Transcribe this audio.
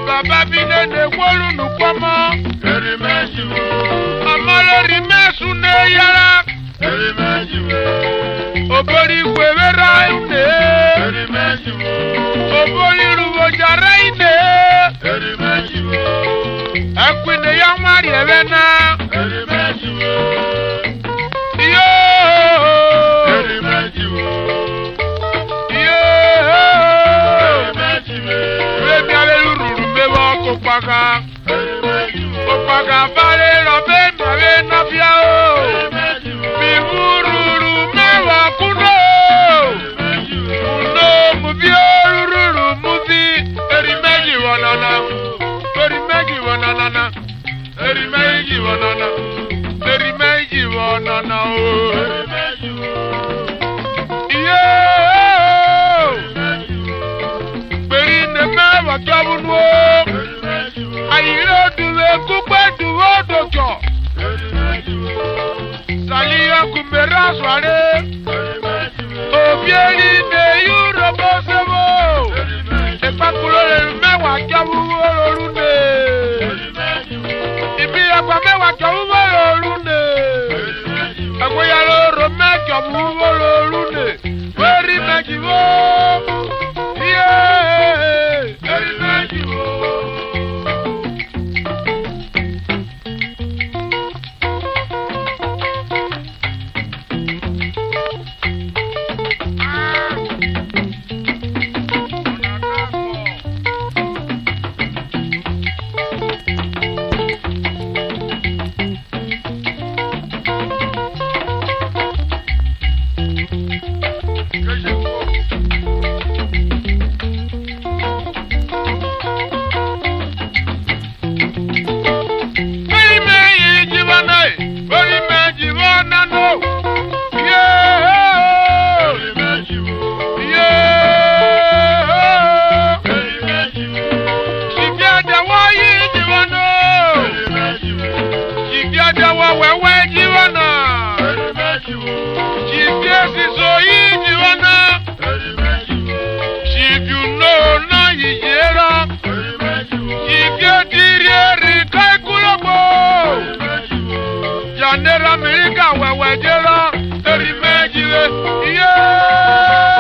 Baba bine ne wolu nu kwama amalo rimesu ne yara obori gwewera ine obori ruwo jara ine akwine ya mari evena Opaga vale robe mare na fiao mi ururu mewa kuno kuno mubi ururu mubi erimeji wanana erimeji wanana erimeji wanana erimeji wanana o yeah beri ne mewa kabunwo ayiro duwe kupe duwo dojo saliya kumera sware obieri ne yuro bosebo epakulo le mewa kawu olorune ibi agba mewa kawu olorune agoya loro me kawu olorune weri mejiwo yeah weri mejiwo. America, where we're yeah.